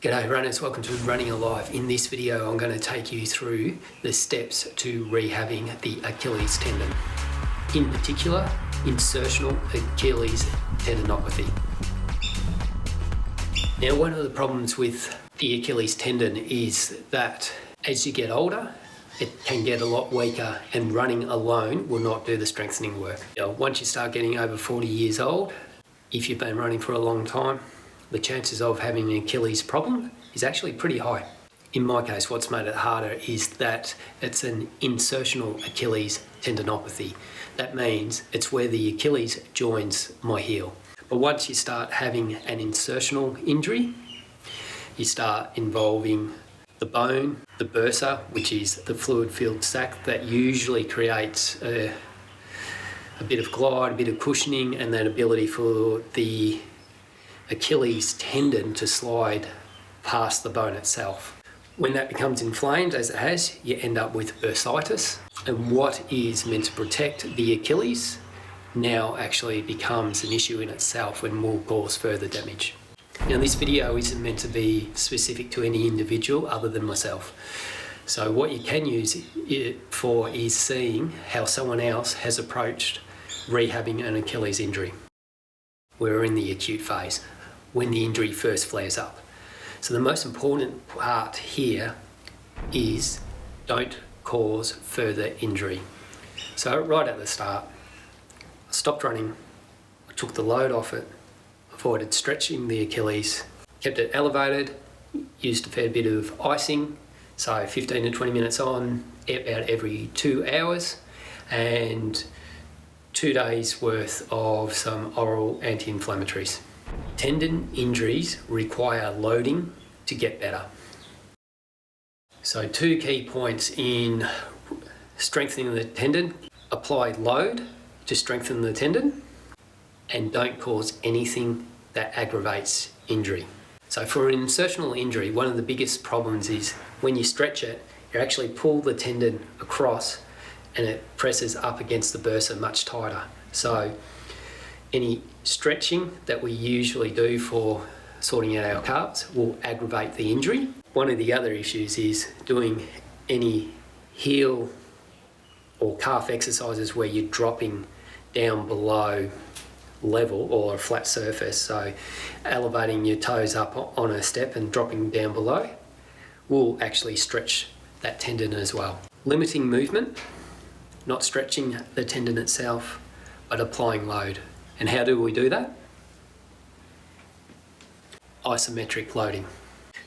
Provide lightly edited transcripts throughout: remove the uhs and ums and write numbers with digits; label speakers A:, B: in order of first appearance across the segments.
A: G'day runners, welcome to Running Alive. In this video I'm going to take you through the steps to rehabbing the Achilles tendon. In particular, insertional Achilles tendinopathy. Now one of the problems with the Achilles tendon is that as you get older, it can get a lot weaker and running alone will not do the strengthening work. Now, once you start getting over 40 years old, if you've been running for a long time, the chances of having an Achilles problem is actually pretty high. In my case, what's made it harder is that it's an insertional Achilles tendinopathy. That means it's where the Achilles joins my heel. But once you start having an insertional injury, you start involving the bone, the bursa, which is the fluid-filled sac that usually creates a bit of glide, a bit of cushioning, and that ability for the Achilles tendon to slide past the bone itself. When that becomes inflamed, as it has, you end up with bursitis, and what is meant to protect the Achilles now actually becomes an issue in itself and will cause further damage. Now this video isn't meant to be specific to any individual other than myself. So what you can use it for is seeing how someone else has approached rehabbing an Achilles injury. We're in the acute phase, when the injury first flares up. So the most important part here is don't cause further injury. So right at the start, I stopped running, I took the load off it, avoided stretching the Achilles, kept it elevated, used a fair bit of icing, so 15 to 20 minutes on about every 2 hours, and 2 days worth of some oral anti-inflammatories. Tendon injuries require loading to get better. So 2 key points in strengthening the tendon: apply load to strengthen the tendon, and don't cause anything that aggravates injury. So for an insertional injury, one of the biggest problems is when you stretch it, you actually pull the tendon across and it presses up against the bursa much tighter. So any stretching that we usually do for sorting out our calves will aggravate the injury. One of the other issues is doing any heel or calf exercises where you're dropping down below level or a flat surface, so elevating your toes up on a step and dropping down below will actually stretch that tendon as well. Limiting movement, not stretching the tendon itself, but applying load. And how do we do that? Isometric loading.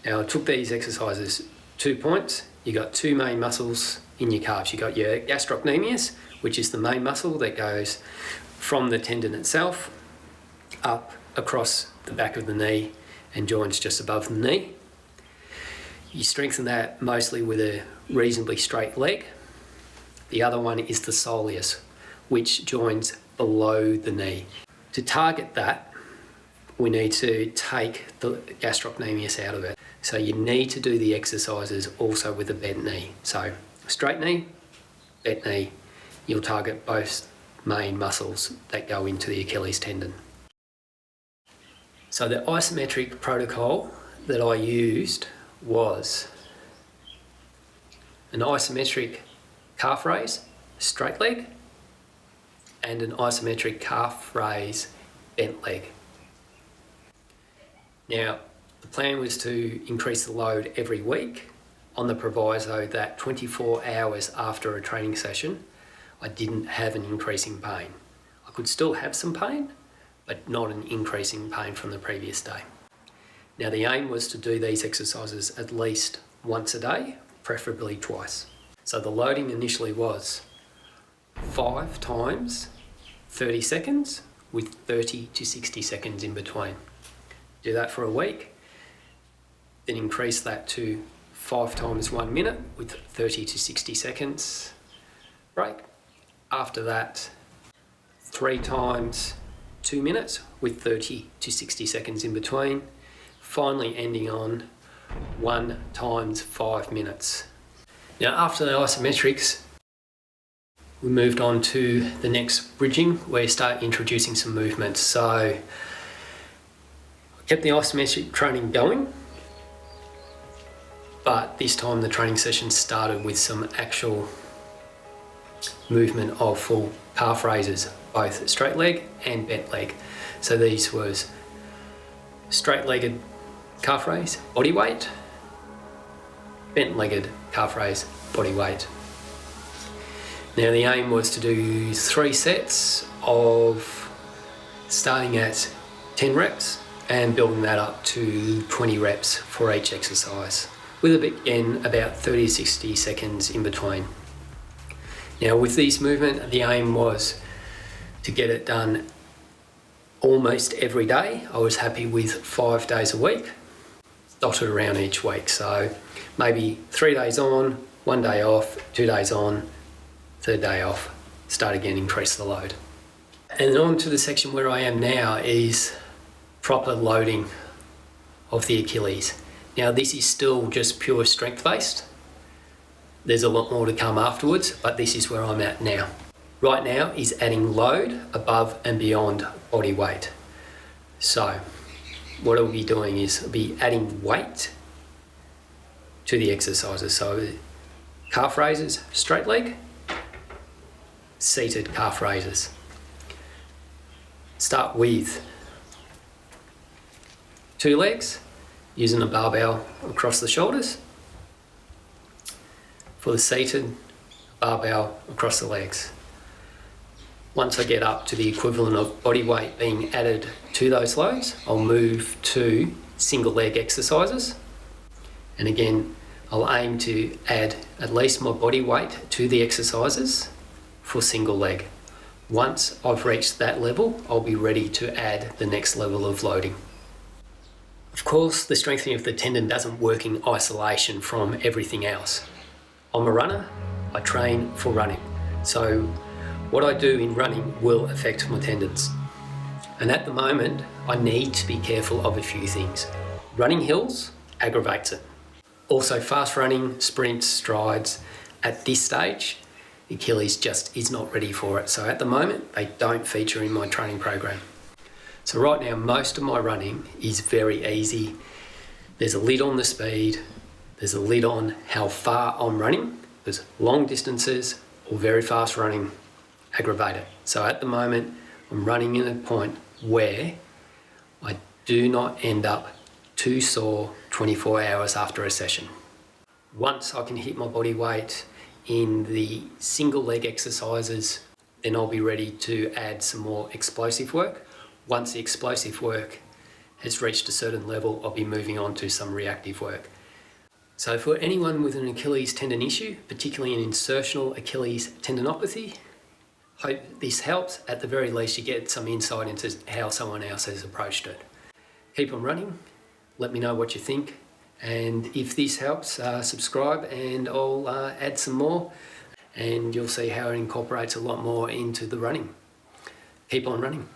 A: Now I took these exercises 2 points. You got 2 main muscles in your calves. You got your gastrocnemius, which is the main muscle that goes from the tendon itself up across the back of the knee and joins just above the knee. You strengthen that mostly with a reasonably straight leg. The other one is the soleus, which joins below the knee. To target that, we need to take the gastrocnemius out of it. So you need to do the exercises also with a bent knee. So straight knee, bent knee, you'll target both main muscles that go into the Achilles tendon. So the isometric protocol that I used was an isometric calf raise, straight leg, and an isometric calf raise, bent leg. Now, the plan was to increase the load every week on the proviso that 24 hours after a training session, I didn't have an increasing pain. I could still have some pain, but not an increasing pain from the previous day. Now the aim was to do these exercises at least once a day, preferably twice. So the loading initially was 5 times 30 seconds with 30 to 60 seconds in between. Do that for a week, then increase that to 5 times 1 minute with 30 to 60 seconds break. After that, 3 times 2 minutes with 30 to 60 seconds in between, finally ending on 1 times 5 minutes. Now after the isometrics, we moved on to the next bridging where you start introducing some movement. So I kept the isometric training going, but this time the training session started with some actual movement of full calf raises, both straight leg and bent leg. So these was straight legged calf raise, body weight, bent legged calf raise, body weight. Now the aim was to do 3 sets of starting at 10 reps and building that up to 20 reps for each exercise, with again about 30 to 60 seconds in between. Now with this movement, the aim was to get it done almost every day. I was happy with 5 days a week, dotted around each week. So maybe 3 days on, 1 day off, 2 days on, 3rd day off, start again, increase the load. And on to the section where I am now is proper loading of the Achilles. Now this is still just pure strength based. There's a lot more to come afterwards, but this is where I'm at now. Right now is adding load above and beyond body weight. So what I'll be doing is I'll be adding weight to the exercises. So calf raises, straight leg, seated calf raises. Start with 2 legs, using a barbell across the shoulders. For the seated, barbell across the legs. Once I get up to the equivalent of body weight being added to those loads, I'll move to single leg exercises. And again, I'll aim to add at least my body weight to the exercises for single leg. Once I've reached that level, I'll be ready to add the next level of loading. Of course, the strengthening of the tendon doesn't work in isolation from everything else. I'm a runner, I train for running. So what I do in running will affect my tendons. And at the moment, I need to be careful of a few things. Running hills aggravates it. Also fast running, sprints, strides, at this stage, Achilles just is not ready for it. So at the moment, they don't feature in my training program. So right now, most of my running is very easy. There's a lid on the speed, there's a lid on how far I'm running. There's long distances or very fast running aggravate it. So at the moment, I'm running in a point where I do not end up too sore 24 hours after a session. Once I can hit my body weight in the single leg exercises, then I'll be ready to add some more explosive work. Once the explosive work has reached a certain level, I'll be moving on to some reactive work. So for anyone with an Achilles tendon issue, particularly an insertional Achilles tendinopathy, hope this helps. At the very least, you get some insight into how someone else has approached it. Keep on running. Let me know what you think. And if this helps, subscribe and I'll add some more and you'll see how it incorporates a lot more into the running. Keep on running.